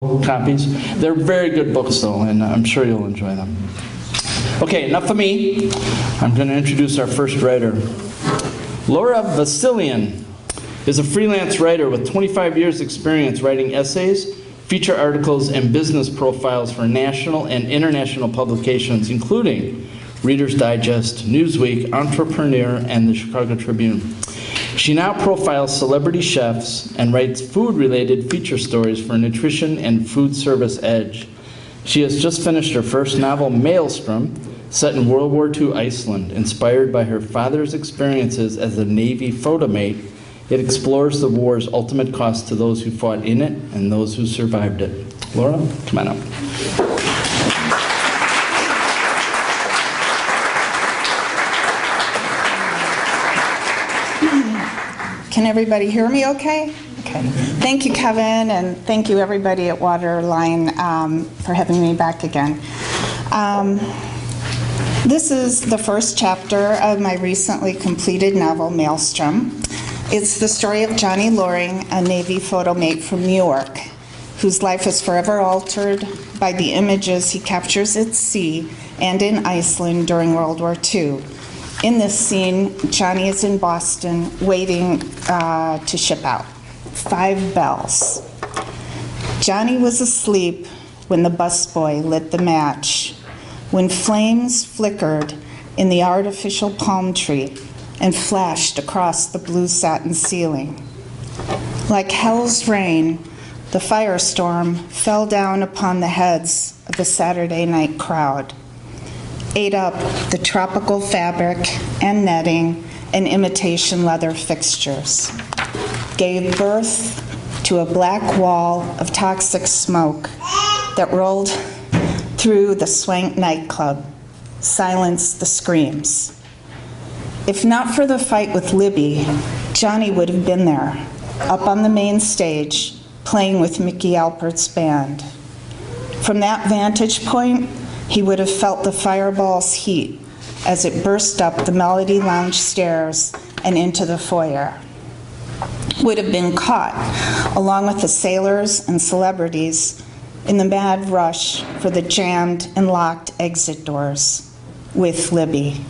copies. They're very good books, though, and I'm sure you'll enjoy them. Okay, enough of me. I'm going to introduce our first writer. Laura Vasilion is a freelance writer with 25 years' experience writing essays, feature articles, and business profiles for national and international publications, including Reader's Digest, Newsweek, Entrepreneur, and the Chicago Tribune. She now profiles celebrity chefs and writes food-related feature stories for Nutrition and Food Service Edge. She has just finished her first novel, Maelstrom, set in World War II Iceland. Inspired by her father's experiences as a Navy photo mate, it explores the war's ultimate cost to those who fought in it and those who survived it. Laura, come on up. Can everybody hear me okay? Okay. Thank you, Kevin, and thank you, everybody at Waterline, for having me back again. This is the first chapter of my recently completed novel, Maelstrom. It's the story of Johnny Loring, a Navy photo mate from New York, whose life is forever altered by the images he captures at sea and in Iceland during World War II. In this scene, Johnny is in Boston waiting to ship out. 5 bells. Johnny was asleep when the busboy lit the match, when flames flickered in the artificial palm tree and flashed across the blue satin ceiling. Like hell's rain, the firestorm fell down upon the heads of the Saturday night crowd, ate up the tropical fabric and netting and imitation leather fixtures, gave birth to a black wall of toxic smoke that rolled through the Swank nightclub, silenced the screams. If not for the fight with Libby, Johnny would have been there, up on the main stage, playing with Mickey Alpert's band. From that vantage point, he would have felt the fireball's heat as it burst up the Melody Lounge stairs and into the foyer. Would have been caught, along with the sailors and celebrities, in the mad rush for the jammed and locked exit doors with Libby.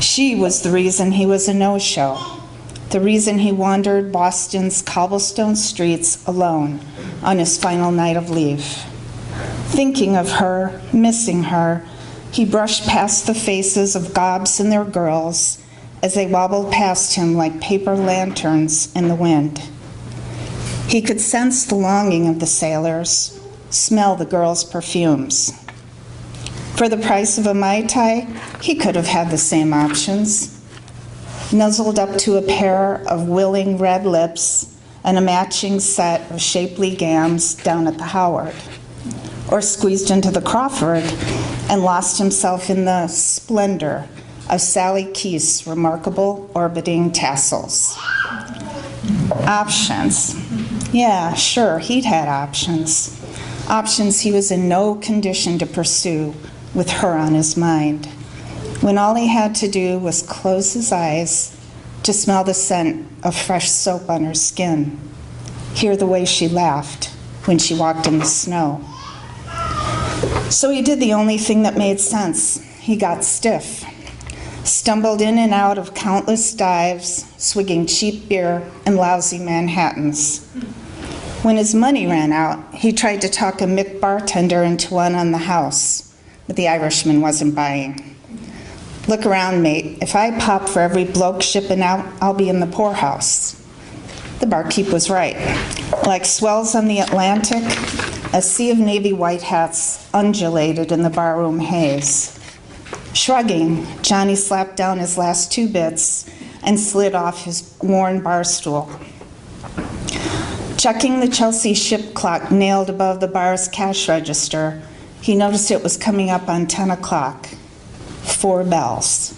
She was the reason he was a no-show, the reason he wandered Boston's cobblestone streets alone on his final night of leave. Thinking of her, missing her, he brushed past the faces of gobs and their girls as they wobbled past him like paper lanterns in the wind. He could sense the longing of the sailors, smell the girls' perfumes. For the price of a Mai Tai, he could have had the same options. Nuzzled up to a pair of willing red lips and a matching set of shapely gams down at the Howard. Or squeezed into the Crawford and lost himself in the splendor of Sally Keith's remarkable orbiting tassels. Options. Yeah, sure, he'd had options. Options he was in no condition to pursue with her on his mind, when all he had to do was close his eyes to smell the scent of fresh soap on her skin, hear the way she laughed when she walked in the snow. So he did the only thing that made sense. He got stiff, stumbled in and out of countless dives, swigging cheap beer and lousy Manhattans. When his money ran out, he tried to talk a Mick bartender into one on the house, but the Irishman wasn't buying. Look around, mate. If I pop for every bloke shipping out, I'll be in the poorhouse. The barkeep was right. Like swells on the Atlantic, a sea of Navy white hats undulated in the barroom haze. Shrugging, Johnny slapped down his last 2 bits and slid off his worn bar stool. Checking the Chelsea ship clock nailed above the bar's cash register, he noticed it was coming up on 10 o'clock. 4 bells.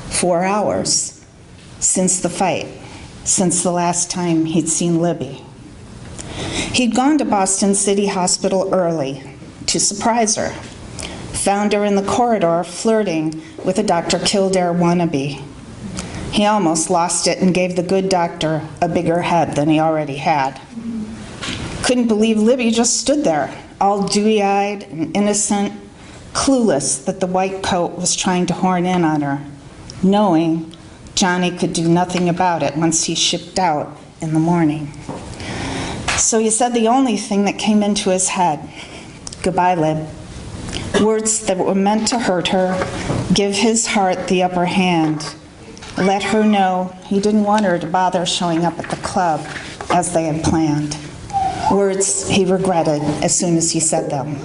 4 hours since the fight, since the last time he'd seen Libby. He'd gone to Boston City Hospital early to surprise her. Found her in the corridor flirting with a Dr. Kildare wannabe. He almost lost it and gave the good doctor a bigger head than he already had. Couldn't believe Libby just stood there, all dewy-eyed and innocent, clueless that the white coat was trying to horn in on her, knowing Johnny could do nothing about it once he shipped out in the morning. So he said the only thing that came into his head, "Goodbye, Lib." Words that were meant to hurt her, give his heart the upper hand, let her know he didn't want her to bother showing up at the club as they had planned. Words he regretted as soon as he said them.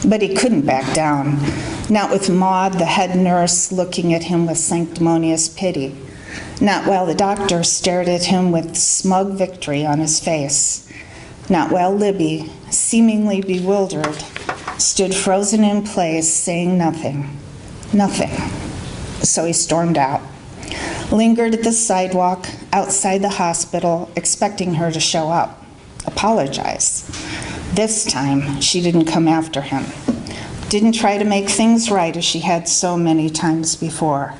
But he couldn't back down, not with Maud, the head nurse, looking at him with sanctimonious pity, not while the doctor stared at him with smug victory on his face, not while Libby, seemingly bewildered, stood frozen in place, saying nothing. Nothing. So he stormed out, lingered at the sidewalk outside the hospital, expecting her to show up, apologize. This time, she didn't come after him. Didn't try to make things right as she had so many times before.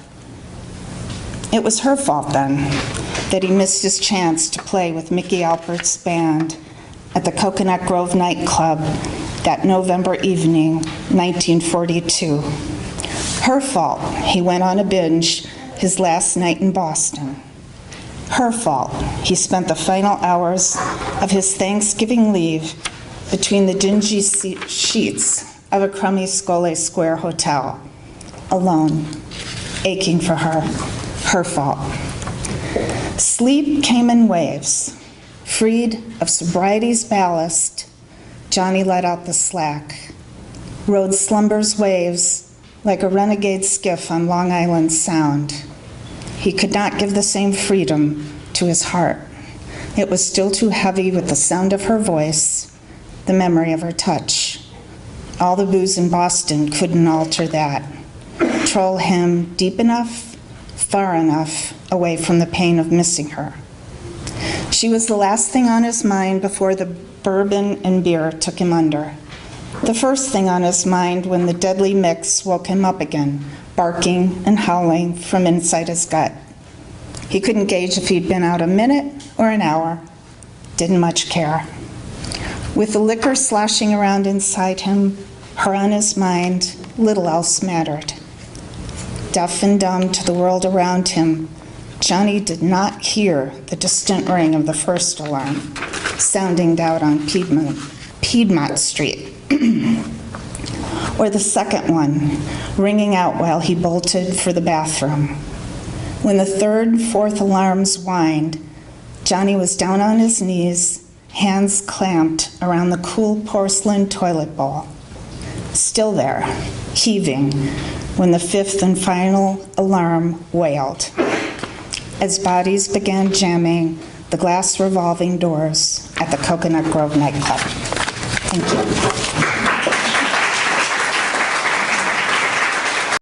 It was her fault then that he missed his chance to play with Mickey Alpert's band at the Coconut Grove nightclub that November evening, 1942. Her fault he went on a binge his last night in Boston. Her fault he spent the final hours of his Thanksgiving leave between the dingy sheets of a crummy Scollay Square hotel, alone, aching for her. Her fault. Sleep came in waves. Freed of sobriety's ballast, Johnny let out the slack, rode slumber's waves like a renegade skiff on Long Island Sound. He could not give the same freedom to his heart. It was still too heavy with the sound of her voice, the memory of her touch. All the booze in Boston couldn't alter that, troll him deep enough, far enough away from the pain of missing her. She was the last thing on his mind before the bourbon and beer took him under. The first thing on his mind when the deadly mix woke him up again, barking and howling from inside his gut. He couldn't gauge if he'd been out a minute or an hour. Didn't much care. With the liquor sloshing around inside him, her on his mind, little else mattered. Deaf and dumb to the world around him, Johnny did not hear the distant ring of the first alarm, sounding out on Piedmont Street, or the second one, ringing out while he bolted for the bathroom. When the third, fourth alarms whined, Johnny was down on his knees, hands clamped around the cool porcelain toilet bowl. Still there, heaving, when the fifth and final alarm wailed. As bodies began jamming the glass revolving doors at the Coconut Grove nightclub. Thank you.